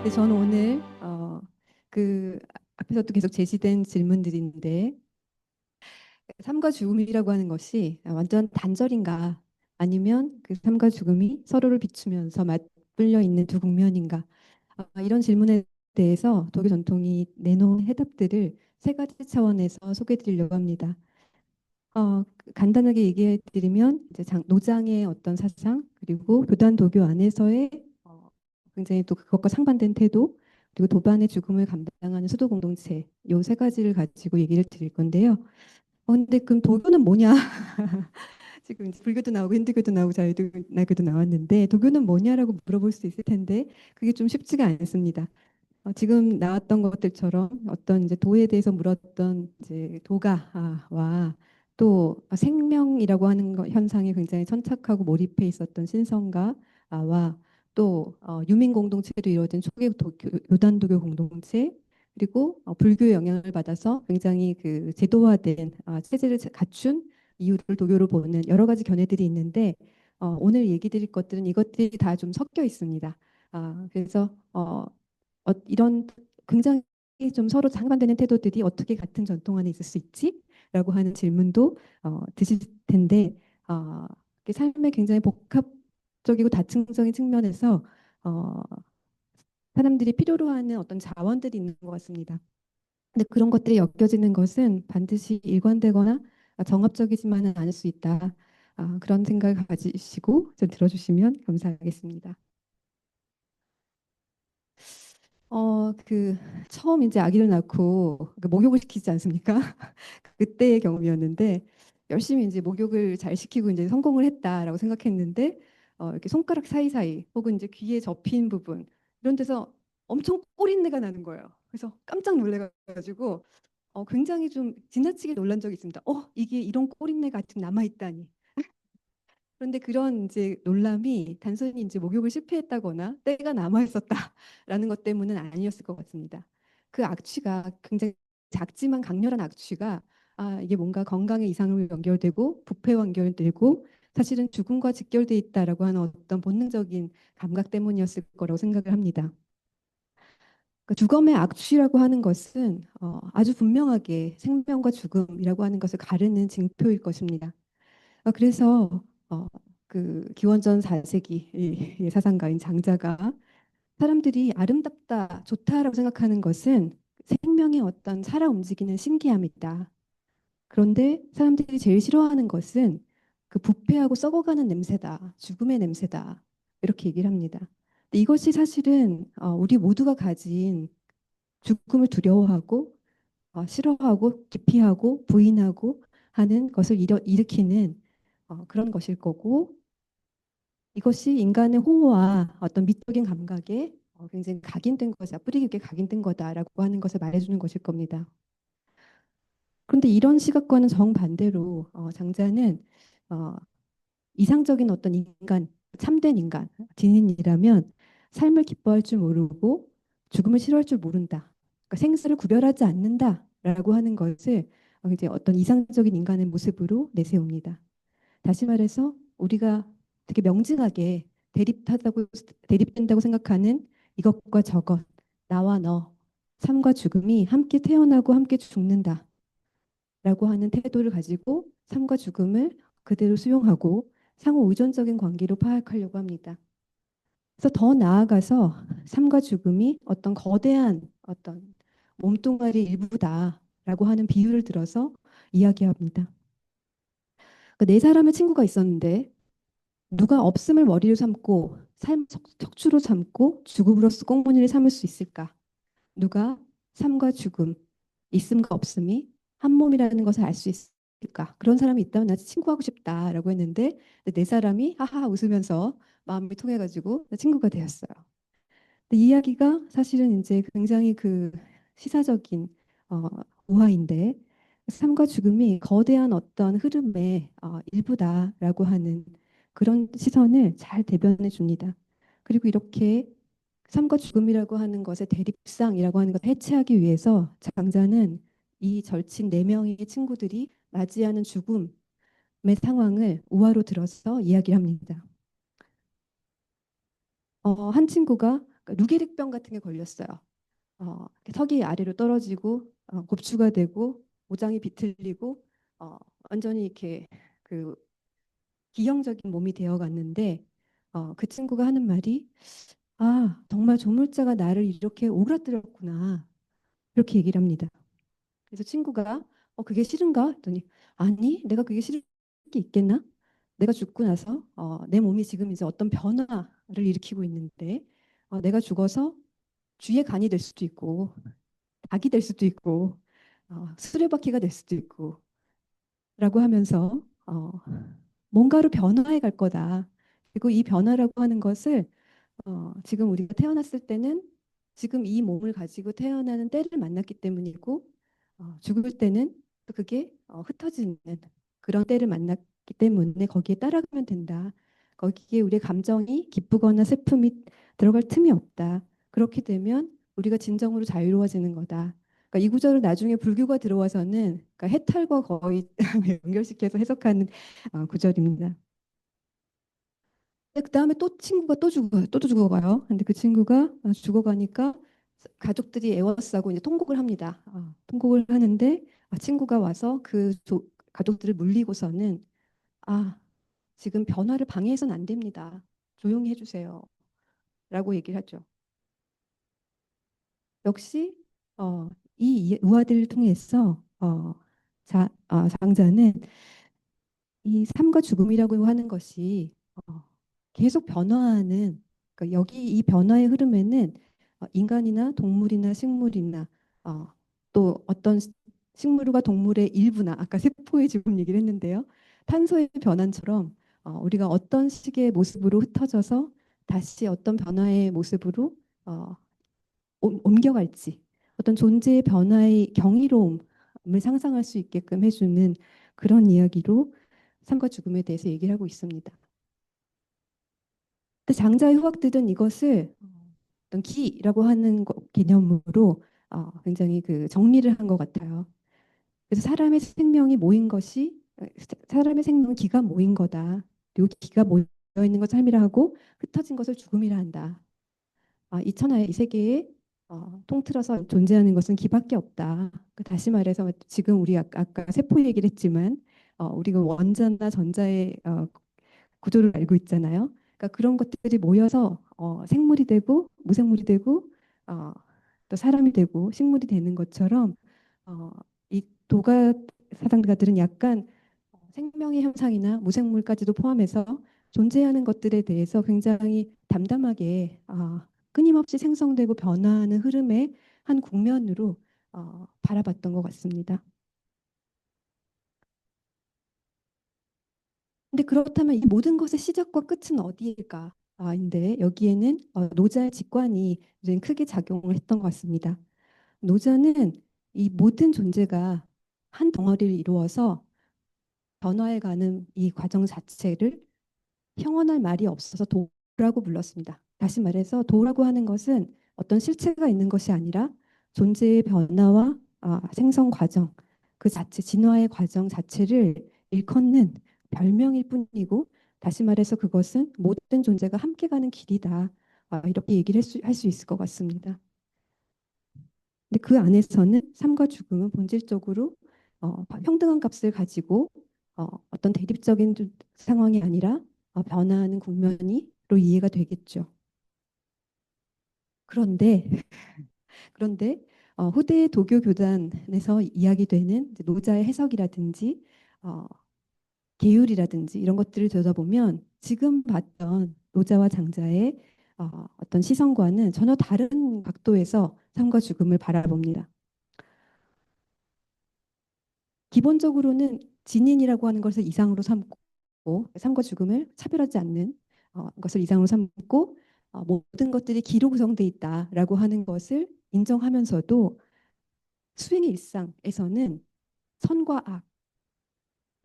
네, 저는 오늘 그 앞에서도 계속 제시된 질문들인데 삶과 죽음이라고 하는 것이 완전 단절인가 아니면 그 삶과 죽음이 서로를 비추면서 맞물려 있는 두 국면인가 이런 질문에 대해서 독일 전통이 내놓은 해답들을 세 가지 차원에서 소개해 드리려고 합니다. 간단하게 얘기해 드리면 이제 노장의 어떤 사상 그리고 교단 도교 안에서의 굉장히 또 그것과 상반된 태도 그리고 도반의 죽음을 감당하는 수도 공동체 요 세 가지를 가지고 얘기를 드릴 건데요. 근데 그럼 도교는 뭐냐? 지금 이제 불교도 나오고 힌두교도 나오고 자유도교도 나왔는데 도교는 뭐냐라고 물어볼 수 있을 텐데 그게 좀 쉽지가 않습니다. 지금 나왔던 것들처럼 어떤 이제 도에 대해서 물었던 이제 도가와 또 생명이라고 하는 현상에 굉장히 천착하고 몰입해 있었던 신성가와 또 유민 공동체로 이루어진 초기 요단도교 공동체 그리고 불교의 영향을 받아서 굉장히 그 제도화된 체제를 갖춘 이유를 도교로 보는 여러 가지 견해들이 있는데 오늘 얘기 드릴 것들은 이것들이 다 좀 섞여 있습니다. 그래서 이런 굉장히 좀 서로 상반되는 태도들이 어떻게 같은 전통 안에 있을 수 있지? 라고 하는 질문도 드실 텐데 이게 삶의 굉장히 복합적이고 다층적인 측면에서 어, 사람들이 필요로 하는 어떤 자원들이 있는 것 같습니다. 근데 그런 것들이 엮여지는 것은 반드시 일관되거나 정합적이지만은 않을 수 있다. 그런 생각을 가지시고 좀 들어주시면 감사하겠습니다. 처음 이제 아기를 낳고 그 목욕을 시키지 않습니까? 그때의 경험이었는데 열심히 이제 목욕을 잘 시키고 이제 성공을 했다라고 생각했는데 이렇게 손가락 사이사이 혹은 이제 귀에 접힌 부분 이런 데서 엄청 꼬린내가 나는 거예요. 그래서 깜짝 놀래가지고 굉장히 좀 지나치게 놀란 적이 있습니다. 이게 이런 꼬린내가 아직 남아 있다니. 그런데 그런 이제 놀람이 단순히 이제 목욕을 실패했다거나 때가 남아 있었다라는 것 때문은 아니었을 것 같습니다. 그 악취가 굉장히 작지만 강렬한 악취가 이게 뭔가 건강에 이상으로 연결되고 부패와 연결되고 사실은 죽음과 직결돼 있다라고 하는 어떤 본능적인 감각 때문이었을 거라고 생각을 합니다. 그러니까 주검의 악취라고 하는 것은 아주 분명하게 생명과 죽음이라고 하는 것을 가르는 징표일 것입니다. 그래서 그 기원전 4세기 이 사상가인 장자가 사람들이 아름답다, 좋다라고 생각하는 것은 생명의 어떤 살아 움직이는 신기함이다. 그런데 사람들이 제일 싫어하는 것은 그 부패하고 썩어가는 냄새다, 죽음의 냄새다. 이렇게 얘기를 합니다. 근데 이것이 사실은 우리 모두가 가진 죽음을 두려워하고 싫어하고 기피하고 부인하고 하는 것을 일으키는 그런 것일 거고 이것이 인간의 호호와 어떤 미적인 감각에 굉장히 각인된 것이다. 뿌리 깊게 각인된 거다라고 하는 것을 말해주는 것일 겁니다. 그런데 이런 시각과는 정반대로 장자는 어, 이상적인 어떤 인간, 참된 인간, 진인이라면 삶을 기뻐할 줄 모르고 죽음을 싫어할 줄 모른다. 그러니까 생사를 구별하지 않는다라고 하는 것을 이제 어떤 이상적인 인간의 모습으로 내세웁니다. 다시 말해서 우리가 되게 명징하게 대립된다고 생각하는 이것과 저것, 나와 너, 삶과 죽음이 함께 태어나고 함께 죽는다라고 하는 태도를 가지고 삶과 죽음을 그대로 수용하고 상호 의존적인 관계로 파악하려고 합니다. 그래서 더 나아가서 삶과 죽음이 어떤 거대한 어떤 몸뚱아리 일부다라고 하는 비유를 들어서 이야기합니다. 그러니까 네 사람의 친구가 있었는데 누가 없음을 머리로 삼고 삶 척추로 삼고 죽음으로써 꽁무니를 삼을 수 있을까? 누가 삶과 죽음, 있음과 없음이 한 몸이라는 것을 알 수 있을까? 그런 사람이 있다면 나한테 친구하고 싶다라고 했는데 네 사람이 하하 웃으면서 마음이 통해가지고 친구가 되었어요. 근데 이 이야기가 사실은 이제 굉장히 그 시사적인 어, 우화인데 삶과 죽음이 거대한 어떤 흐름의 일부다라고 하는 그런 시선을 잘 대변해 줍니다. 그리고 이렇게 삶과 죽음이라고 하는 것의 대립상이라고 하는 것을 해체하기 위해서 장자는 이 절친 네 명의 친구들이 맞이하는 죽음의 상황을 우화로 들어서 이야기를 합니다. 한 친구가 그러니까 루게릭병 같은 게 걸렸어요. 턱이 아래로 떨어지고 곱추가 되고 모장이 비틀리고 어, 완전히 이렇게 그 기형적인 몸이 되어갔는데 그 친구가 하는 말이 아 정말 조물자가 나를 이렇게 오그라뜨렸구나 이렇게 얘기를 합니다. 그래서 친구가 그게 싫은가 했더니 아니 내가 그게 싫을 게 있겠나? 내가 죽고 나서 내 몸이 지금 이제 어떤 변화를 일으키고 있는데 내가 죽어서 쥐의 간이 될 수도 있고 닭이 될 수도 있고 수레바퀴가 될 수도 있고 라고 하면서 뭔가로 변화해 갈 거다. 그리고 이 변화라고 하는 것을 지금 우리가 태어났을 때는 지금 이 몸을 가지고 태어나는 때를 만났기 때문이고 죽을 때는 또 그게 흩어지는 그런 때를 만났기 때문에 거기에 따라가면 된다. 거기에 우리의 감정이 기쁘거나 슬픔이 들어갈 틈이 없다. 그렇게 되면 우리가 진정으로 자유로워지는 거다. 그러니까 이 구절을 나중에 불교가 들어와서는 그러니까 해탈과 거의 연결시켜서 해석하는 구절입니다. 그 다음에 또 친구가 또 죽어요. 또 죽어가요. 근데 그 친구가 죽어가니까 가족들이 애워싸고 이제 통곡을 합니다. 통곡을 하는데 친구가 와서 가족들을 물리고서는 아 지금 변화를 방해해서는 안 됩니다. 조용히 해주세요. 라고 얘기를 하죠. 역시 이 우화들을 통해서 장자는 이 삶과 죽음이라고 하는 것이 계속 변화하는 그러니까 여기 이 변화의 흐름에는 인간이나 동물이나 식물이나 어, 또 어떤 식물과 동물의 일부나 아까 세포의 지금 얘기를 했는데요. 탄소의 변환처럼 우리가 어떤 식의 모습으로 흩어져서 다시 어떤 변화의 모습으로 어, 옮겨갈지 어떤 존재의 변화의 경이로움을 상상할 수 있게끔 해주는 그런 이야기로 삶과 죽음에 대해서 얘기를 하고 있습니다. 근데 장자의 후학들은 이것을 어떤 기라고 하는 개념으로 굉장히 그 정리를 한 것 같아요. 그래서 사람의 생명이 모인 것이 사람의 생명은 기가 모인 거다. 그리고 기가 모여 있는 것을 삶이라 하고 흩어진 것을 죽음이라 한다. 이 천하의 이 세계에 통틀어서 존재하는 것은 기밖에 없다. 다시 말해서 지금 우리 아까 세포 얘기를 했지만 우리가 원자나 전자의 구조를 알고 있잖아요. 그러니까 그런 것들이 모여서 생물이 되고 무생물이 되고 어, 또 사람이 되고 식물이 되는 것처럼 어, 이 도가 사상가들은 약간 생명의 현상이나 무생물까지도 포함해서 존재하는 것들에 대해서 굉장히 담담하게 끊임없이 생성되고 변화하는 흐름의 한 국면으로 바라봤던 것 같습니다. 근데 그렇다면 이 모든 것의 시작과 끝은 어디일까? 인데 여기에는 노자의 직관이 굉장히 크게 작용을 했던 것 같습니다. 노자는 이 모든 존재가 한 덩어리를 이루어서 변화해가는 이 과정 자체를 형언할 말이 없어서 도라고 불렀습니다. 다시 말해서 도라고 하는 것은 어떤 실체가 있는 것이 아니라 존재의 변화와 생성 과정, 그 자체, 진화의 과정 자체를 일컫는 별명일 뿐이고 다시 말해서 그것은 모든 존재가 함께 가는 길이다. 이렇게 얘기를 할 수 있을 것 같습니다. 근데 그 안에서는 삶과 죽음은 본질적으로 평등한 값을 가지고 어떤 대립적인 상황이 아니라 변화하는 국면이로 이해가 되겠죠. 그런데 그런데 후대 도교 교단에서 이야기되는 노자의 해석이라든지 어, 계율이라든지 이런 것들을 들여다보면 지금 봤던 노자와 장자의 어떤 시선과는 전혀 다른 각도에서 삶과 죽음을 바라봅니다. 기본적으로는 진인이라고 하는 것을 이상으로 삼고 삶과 죽음을 차별하지 않는 것을 이상으로 삼고 모든 것들이 기로 구성되어 있다라고 하는 것을 인정하면서도 수행의 일상에서는 선과 악,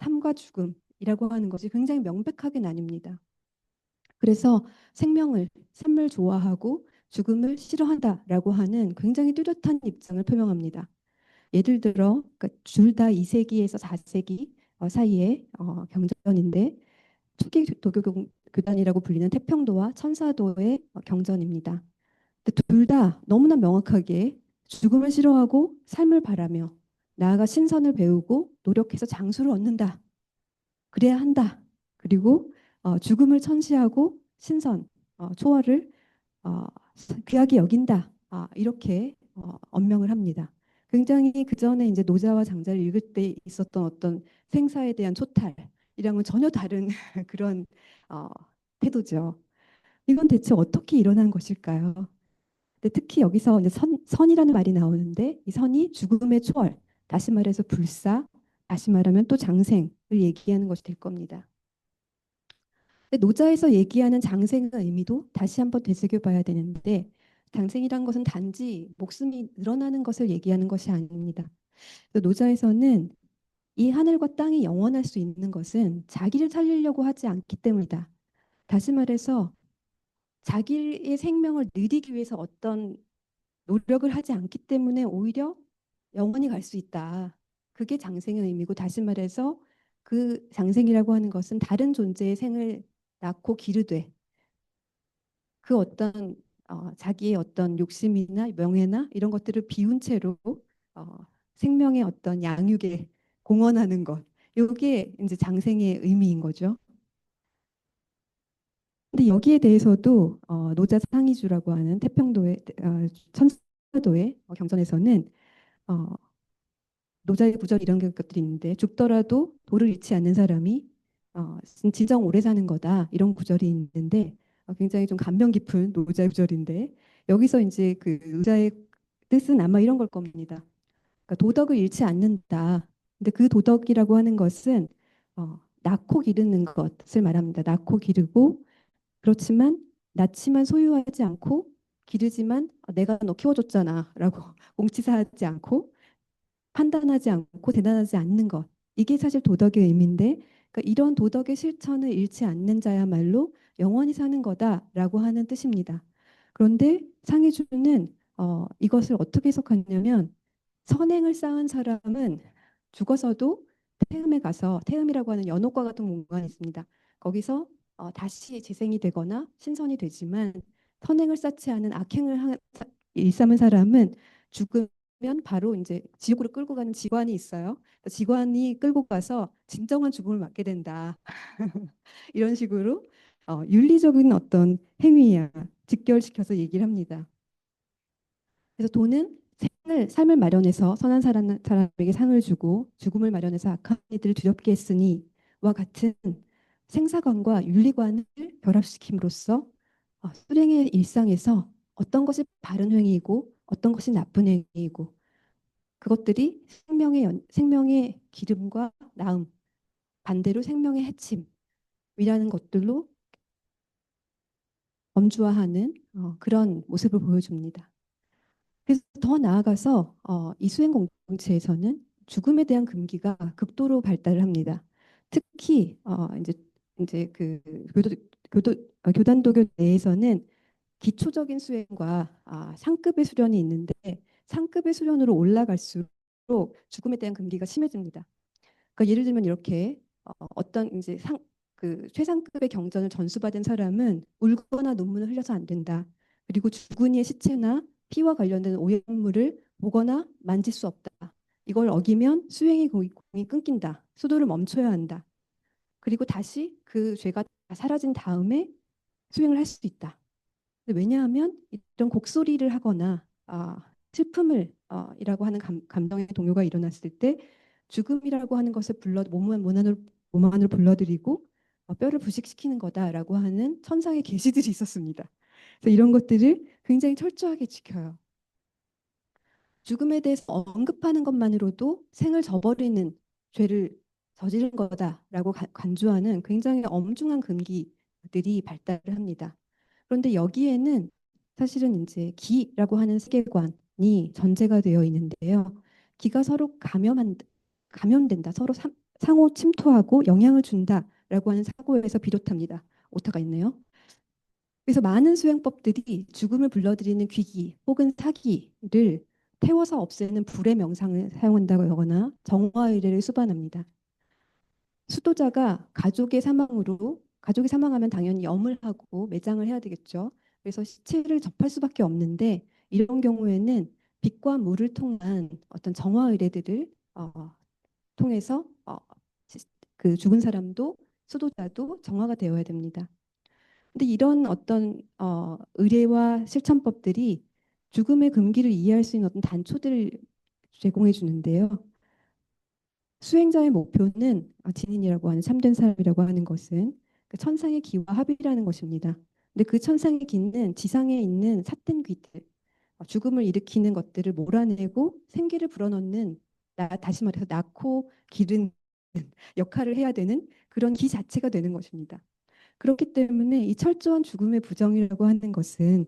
삶과 죽음이라고 하는 것이 굉장히 명백하게 나뉩니다. 그래서 삶을 좋아하고 죽음을 싫어한다라고 하는 굉장히 뚜렷한 입장을 표명합니다. 예를 들어 그러니까 둘다 2세기에서 4세기 사이의 경전인데 초기 도교 교단이라고 불리는 태평도와 천사도의 경전입니다. 근데 둘 다 너무나 명확하게 죽음을 싫어하고 삶을 바라며 나아가 신선을 배우고 노력해서 장수를 얻는다. 그래야 한다. 그리고 죽음을 천시하고 신선, 초월을 어, 귀하게 여긴다. 이렇게 언명을 합니다. 굉장히 그 전에 이제 노자와 장자를 읽을 때 있었던 어떤 생사에 대한 초탈이랑은 전혀 다른 그런 어, 태도죠. 이건 대체 어떻게 일어난 것일까요? 근데 특히 여기서 이제 선이라는 말이 나오는데 이 선이 죽음의 초월, 다시 말해서 불사, 다시 말하면 또 장생을 얘기하는 것이 될 겁니다. 근데 노자에서 얘기하는 장생의 의미도 다시 한번 되새겨봐야 되는데 장생이란 것은 단지 목숨이 늘어나는 것을 얘기하는 것이 아닙니다. 노자에서는 이 하늘과 땅이 영원할 수 있는 것은 자기를 살리려고 하지 않기 때문이다. 다시 말해서 자기의 생명을 누리기 위해서 어떤 노력을 하지 않기 때문에 오히려 영원히 갈 수 있다. 그게 장생의 의미고 다시 말해서 그 장생이라고 하는 것은 다른 존재의 생을 낳고 기르되 그 어떤 자기의 어떤 욕심이나 명예나 이런 것들을 비운 채로 어, 생명의 어떤 양육에 공헌하는 것. 이게 이제 장생의 의미인 거죠. 근데 여기에 대해서도 노자 상이주라고 하는 태평도의 천사도의 경전에서는 어, 노자의 구절 이런 것들이 있는데 죽더라도 도를 잃지 않는 사람이 진정 오래 사는 거다 이런 구절이 있는데 굉장히 좀 감명 깊은 노자의 구절인데 여기서 이제 그 노자의 뜻은 아마 이런 걸 겁니다. 그러니까 도덕을 잃지 않는다. 근데 그 도덕이라고 하는 것은 낳고 기르는 것을 말합니다. 낳고 기르고 그렇지만 낳지만 소유하지 않고 기르지만 내가 너 키워줬잖아라고 공치사하지 않고 판단하지 않고 대단하지 않는 것. 이게 사실 도덕의 의미인데 그러니까 이런 도덕의 실천을 잃지 않는 자야말로 영원히 사는 거다라고 하는 뜻입니다. 그런데 상해주는 이것을 어떻게 해석하냐면 선행을 쌓은 사람은 죽어서도 태음에 가서 태음이라고 하는 연옥과 같은 공간이 있습니다. 거기서 다시 재생이 되거나 신선이 되지만 선행을 쌓지 않은 일삼은 사람은 죽으면 바로 이제 지옥으로 끌고 가는 지관이 있어요. 지관이 끌고 가서 진정한 죽음을 맞게 된다. 이런 식으로 윤리적인 어떤 행위야 직결시켜서 얘기를 합니다. 그래서 돈은 삶을 마련해서 선한 사람에게 상을 주고 죽음을 마련해서 악한 이들을 두렵게 했으니와 같은 생사관과 윤리관을 결합시킴으로써 수령의 일상에서 어떤 것이 바른 행위이고 어떤 것이 나쁜 행위이고 그것들이 생명의 기름과 나음 반대로 생명의 해침이라는 것들로 엄주화하는 그런 모습을 보여줍니다. 그래서 더 나아가서 이 수행 공동체에서는 죽음에 대한 금기가 극도로 발달을 합니다. 특히 이제 그 교도 교단도교 내에서는 기초적인 수행과 상급의 수련이 있는데 상급의 수련으로 올라갈수록 죽음에 대한 금기가 심해집니다. 그러니까 예를 들면 이렇게 어떤 이제 그 최상급의 경전을 전수받은 사람은 울거나 눈물을 흘려서 안 된다. 그리고 죽은 이의 시체나 피와 관련된 오염물을 보거나 만질 수 없다. 이걸 어기면 수행의 공이 끊긴다. 수도를 멈춰야 한다. 그리고 다시 그 죄가 다 사라진 다음에 수행을 할 수 있다. 왜냐하면 이런 곡소리를 하거나 슬픔을 이라고 하는 감정의 동요가 일어났을 때 죽음이라고 하는 것을 몸 안으로 불러들이고 뼈를 부식시키는 거다라고 하는 천상의 계시들이 있었습니다. 그래서 이런 것들을 굉장히 철저하게 지켜요. 죽음에 대해서 언급하는 것만으로도 생을 저버리는 죄를 저지른 거다라고 간주하는 굉장히 엄중한 금기들이 발달을 합니다. 그런데 여기에는 사실은 이제 기라고 하는 세계관이 전제가 되어 있는데요. 기가 서로 감염된다. 서로 상호 침투하고 영향을 준다라고 하는 사고에서 비롯합니다. 오타가 있네요. 그래서 많은 수행법들이 죽음을 불러들이는 귀기 혹은 사기를 태워서 없애는 불의 명상을 사용한다고 하거나 정화 의례를 수반합니다. 수도자가 가족이 사망하면 당연히 염을 하고 매장을 해야 되겠죠. 그래서 시체를 접할 수밖에 없는데 이런 경우에는 빛과 물을 통한 어떤 정화 의례들을 통해서 그 죽은 사람도 수도자도 정화가 되어야 됩니다. 근데 이런 어떤 의례와 실천법들이 죽음의 금기를 이해할 수 있는 어떤 단초들을 제공해 주는데요. 수행자의 목표는 진인이라고 하는 참된 사람이라고 하는 것은 그 천상의 기와 합이라는 것입니다. 근데 그 천상의 기는 지상에 있는 삿된 귀들, 죽음을 일으키는 것들을 몰아내고 생기를 불어넣는 다시 말해서 낳고 기르는 역할을 해야 되는 그런 기 자체가 되는 것입니다. 그렇기 때문에 이 철저한 죽음의 부정이라고 하는 것은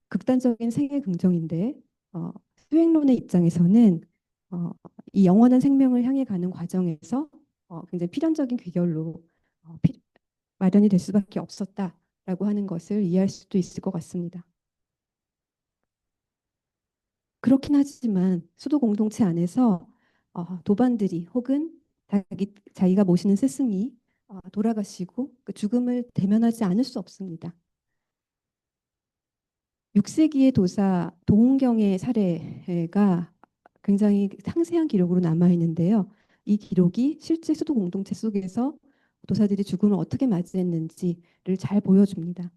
극단적인 생애 긍정인데 어, 수행론의 입장에서는 어, 이 영원한 생명을 향해 가는 과정에서 굉장히 필연적인 귀결로 어, 피- 마련이 될 수밖에 없었다라고 하는 것을 이해할 수도 있을 것 같습니다. 그렇긴 하지만 수도 공동체 안에서 도반들이 혹은 자기가 모시는 스승이 돌아가시고 그 죽음을 대면하지 않을 수 없습니다. 6세기의 도사 도홍경의 사례가 굉장히 상세한 기록으로 남아 있는데요. 이 기록이 실제 수도 공동체 속에서 도사들이 죽음을 어떻게 맞이했는지를 잘 보여줍니다.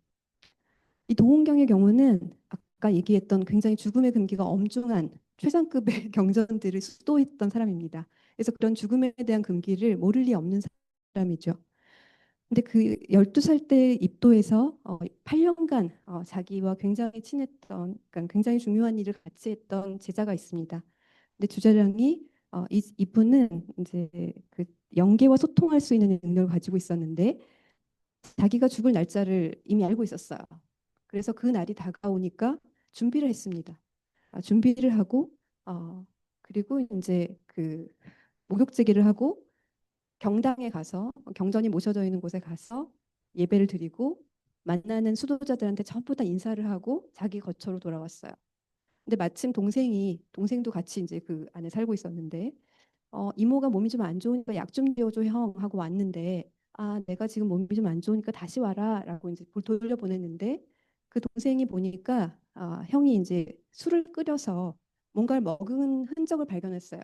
이 도홍경의 경우는 아까 얘기했던 굉장히 죽음의 금기가 엄중한 최상급의 경전들을 수도했던 사람입니다. 그래서 그런 죽음에 대한 금기를 모를 리 없는 사람이죠. 근데 그 12살 때 입도해서 8년간 자기와 굉장히 친했던, 그러니까 굉장히 중요한 일을 같이 했던 제자가 있습니다. 근데 주자량이 이분은 이제 그 영계와 소통할 수 있는 능력을 가지고 있었는데 자기가 죽을 날짜를 이미 알고 있었어요. 그래서 그 날이 다가오니까 준비를 했습니다. 준비를 하고 그리고 이제 그 목욕제기를 하고 경당에 가서 경전이 모셔져 있는 곳에 가서 예배를 드리고 만나는 수도자들한테 전부 다 인사를 하고 자기 거처로 돌아왔어요. 근데 마침 동생도 같이 이제 그 안에 살고 있었는데 이모가 몸이 좀 안 좋으니까 약 좀 지어줘 형 하고 왔는데 내가 지금 몸이 좀 안 좋으니까 다시 와라라고 이제 돌려보냈는데 그 동생이 보니까 형이 이제 술을 끓여서 뭔가를 먹은 흔적을 발견했어요.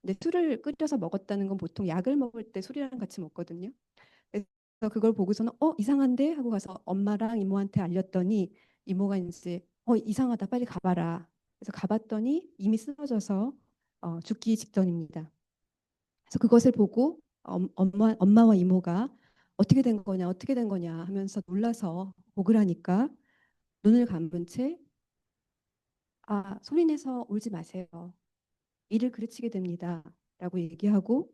근데 술을 끓여서 먹었다는 건 보통 약을 먹을 때 술이랑 같이 먹거든요. 그래서 그걸 보고서는 이상한데 하고 가서 엄마랑 이모한테 알렸더니 이모가 이제 이상하다 빨리 가봐라. 그래서 가봤더니 이미 쓰러져서 죽기 직전입니다. 그래서 그것을 보고 엄마와 이모가 어떻게 된 거냐 하면서 놀라서 보글 하니까 눈을 감은 채 소리내서 울지 마세요. 이를 그르치게 됩니다. 라고 얘기하고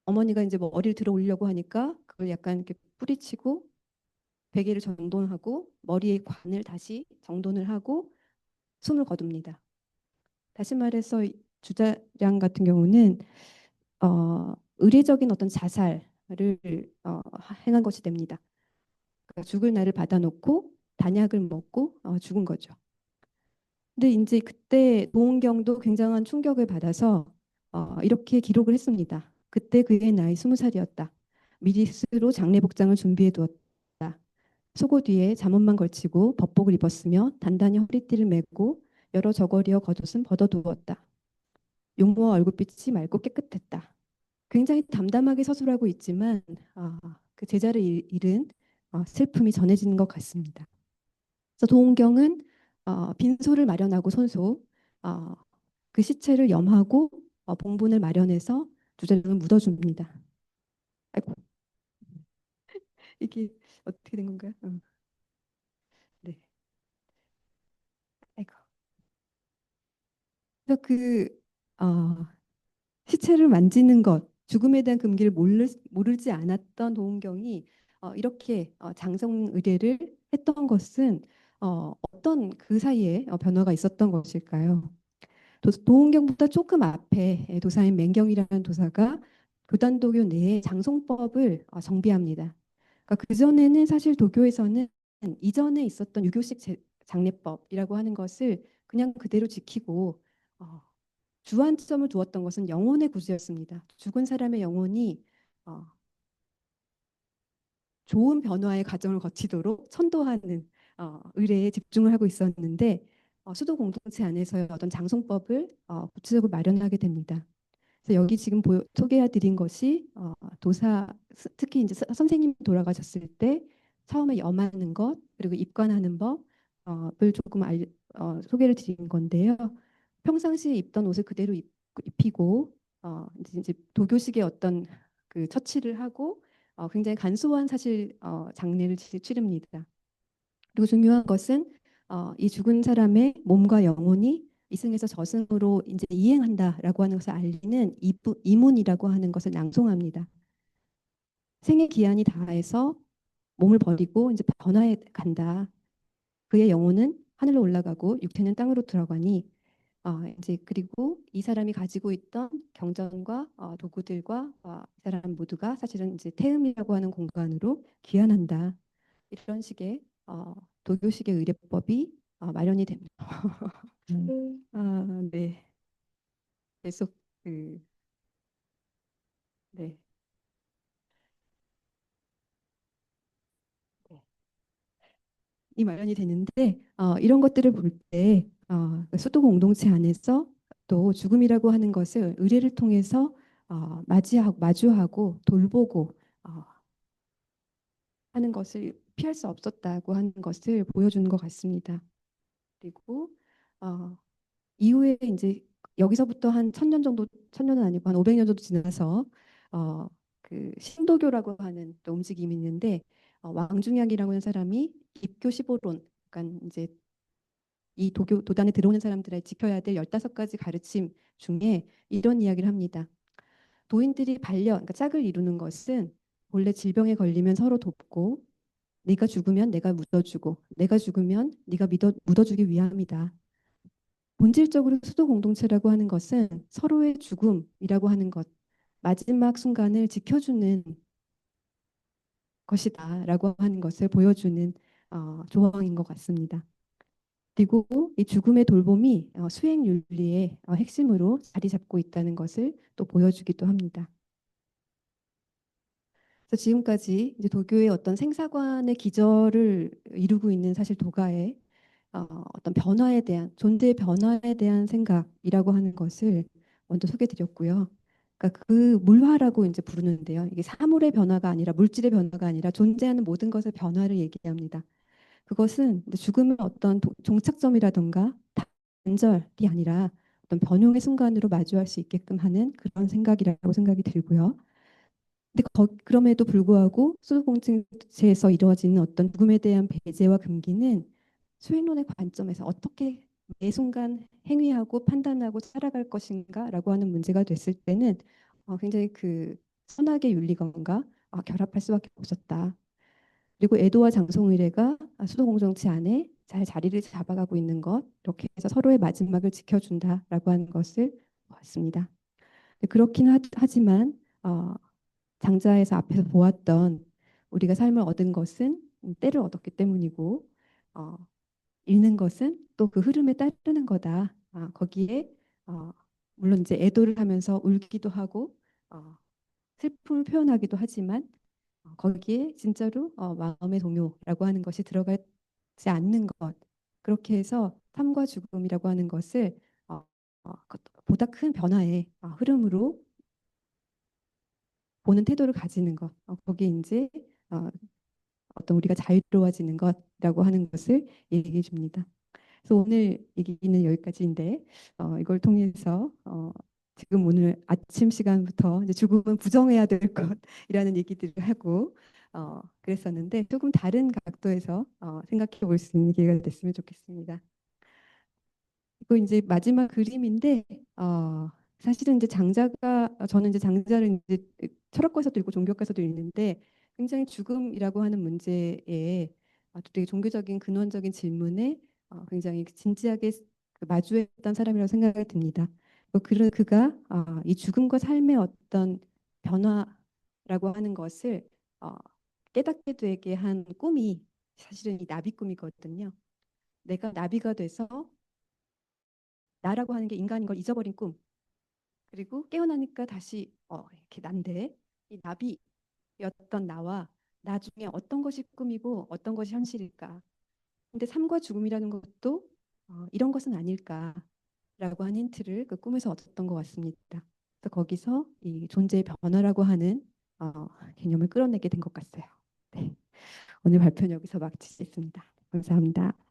어머니가 이제 뭐 머리를 들어 올리려고 하니까 그걸 약간 이렇게 뿌리치고 베개를 정돈하고 머리에 관을 다시 정돈을 하고 숨을 거둡니다. 다시 말해서 주자량 같은 경우는 의례적인 어떤 자살을 행한 것이 됩니다. 그러니까 죽을 날을 받아놓고 단약을 먹고 죽은 거죠. 근데 이제 그때 도은경도 굉장한 충격을 받아서 이렇게 기록을 했습니다. 그때 그의 나이 20살이었다. 미리 스스로 장례 복장을 준비해 두었다. 속옷 뒤에 잠옷만 걸치고 법복을 입었으며 단단히 허리띠를 메고 여러 저고리와 겉옷은 벗어두었다. 용모와 얼굴빛이 맑고 깨끗했다. 굉장히 담담하게 서술하고 있지만 그 제자를 잃은 슬픔이 전해지는 것 같습니다. 그래서 도은경은 빈소를 마련하고 손소 어, 그 시체를 염하고 봉분을 마련해서 주자를 묻어줍니다. 아이고 이게 어떻게 된 건가요? 네. 아이고. 그래서 시체를 만지는 것, 죽음에 대한 금기를 모르지 않았던 도은경이 이렇게 장성 의례를 했던 것은 어떤 그 사이에 변화가 있었던 것일까요? 도은경보다 조금 앞에 도사인 맹경이라는 도사가 교단도교 내에 장송법을 정비합니다. 그러니까 그전에는 사실 도교에서는 이전에 있었던 유교식 장례법이라고 하는 것을 그냥 그대로 지키고 어, 주안점을 두었던 것은 영혼의 구주였습니다. 죽은 사람의 영혼이 좋은 변화의 과정을 거치도록 천도하는 의뢰에 집중을 하고 있었는데 수도 공동체 안에서의 어떤 장송법을 구체적으로 마련하게 됩니다. 그래서 여기 지금 소개해드린 것이 특히 이제 선생님이 돌아가셨을 때 처음에 염하는 것 그리고 입관하는 법을 조금 소개를 드린 건데요. 평상시에 입던 옷을 그대로 입히고 이제 도교식의 어떤 그 처치를 하고 굉장히 간소한 사실 장례를 치릅니다. 그리고 중요한 것은 이 죽은 사람의 몸과 영혼이 이승에서 저승으로 이제 이행한다라고 하는 것을 알리는 이문이라고 하는 것을 낭송합니다. 생의 기한이 다해서 몸을 버리고 이제 변화해 간다. 그의 영혼은 하늘로 올라가고 육체는 땅으로 들어가니 이제 그리고 이 사람이 가지고 있던 경전과 도구들과 이 사람 모두가 사실은 이제 태음이라고 하는 공간으로 귀환한다. 이런 식의 도교식의 의례법이 마련이 됩니다. 네. 계속 그 네. 네. 이 마련이 되는데 이런 것들을 볼 때 수도 공동체 안에서 또 죽음이라고 하는 것을 의례를 통해서 마주하고 돌보고 하는 것을 피할 수 없었다고 하는 것을 보여주는 것 같습니다. 그리고 어, 이후에 이제 여기서부터 한 1000년 정도, 1000년은 아니고 한 500년 정도 지나서 어, 그 신도교라고 하는 또 움직임이 있는데 왕중약이라고 하는 사람이 입교 15론, 그러니까 이제 이 도단에 들어오는 사람들의 지켜야 될 15가지 가르침 중에 이런 이야기를 합니다. 도인들이 그러니까 짝을 이루는 것은 본래 질병에 걸리면 서로 돕고 네가 죽으면 내가 묻어주고 내가 죽으면 네가 묻어주기 위함이다. 본질적으로 수도 공동체라고 하는 것은 서로의 죽음이라고 하는 것, 마지막 순간을 지켜주는 것이다라고 하는 것을 보여주는 조항인 것 같습니다. 그리고 이 죽음의 돌봄이 수행 윤리의 핵심으로 자리 잡고 있다는 것을 또 보여주기도 합니다. 그래서 지금까지 이제 도교의 어떤 생사관의 기저를 이루고 있는 사실 도가의 어떤 변화에 대한 존재의 변화에 대한 생각이라고 하는 것을 먼저 소개드렸고요. 그러니까 그 물화라고 이제 부르는데요. 이게 사물의 변화가 아니라 물질의 변화가 아니라 존재하는 모든 것의 변화를 얘기합니다. 그것은 죽음의 어떤 종착점이라든가 단절이 아니라 어떤 변형의 순간으로 마주할 수 있게끔 하는 그런 생각이라고 생각이 들고요. 근데 그럼에도 불구하고 수도공동체에서 이루어지는 어떤 죽음에 대한 배제와 금기는 수행론의 관점에서 어떻게 매 순간 행위하고 판단하고 살아갈 것인가라고 하는 문제가 됐을 때는 굉장히 그 선악의 윤리관과 결합할 수밖에 없었다. 그리고 애도와 장송의례가 수도공동체 안에 잘 자리를 잡아가고 있는 것 이렇게 해서 서로의 마지막을 지켜준다라고 하는 것을 봤습니다. 그렇긴 하지만 장자에서 앞에서 보았던 우리가 삶을 얻은 것은 때를 얻었기 때문이고 어, 잃는 것은 또 그 흐름에 따르는 거다. 거기에 물론 이제 애도를 하면서 울기도 하고 어, 슬픔을 표현하기도 하지만 거기에 진짜로 마음의 동요라고 하는 것이 들어가지 않는 것. 그렇게 해서 삶과 죽음이라고 하는 것을 어, 보다 큰 변화의 흐름으로 보는 태도를 가지는 것. 거기에 이제 어, 어떤 우리가 자유로워지는 것이라고 하는 것을 얘기해 줍니다. 그래서 오늘 얘기는 여기까지인데 이걸 통해서 지금 오늘 아침 시간부터 이제 죽음은 부정해야 될 것이라는 얘기들을 하고 그랬었는데 조금 다른 각도에서 생각해 볼 수 있는 기회가 됐으면 좋겠습니다. 이거 이제 마지막 그림인데 사실은 이제 장자가 저는 이제 장자를 이제 철학과에서도 읽고 종교과에서도 읽는데 굉장히 죽음이라고 하는 문제에 또 되게 종교적인 근원적인 질문에 굉장히 진지하게 마주했던 사람이라고 생각이 듭니다. 그가 이 죽음과 삶의 어떤 변화라고 하는 것을 어, 깨닫게 되게 한 꿈이 사실은 이 나비 꿈이거든요. 내가 나비가 돼서 나라고 하는 게 인간인 걸 잊어버린 꿈. 그리고 깨어나니까 다시 이렇게 난데 이 나비였던 나와 나중에 어떤 것이 꿈이고 어떤 것이 현실일까? 근데 삶과 죽음이라는 것도 이런 것은 아닐까라고 하는 힌트를 그 꿈에서 얻었던 것 같습니다. 그래서 거기서 이 존재의 변화라고 하는 개념을 끌어내게 된 것 같아요. 네, 오늘 발표는 여기서 마치겠습니다. 감사합니다.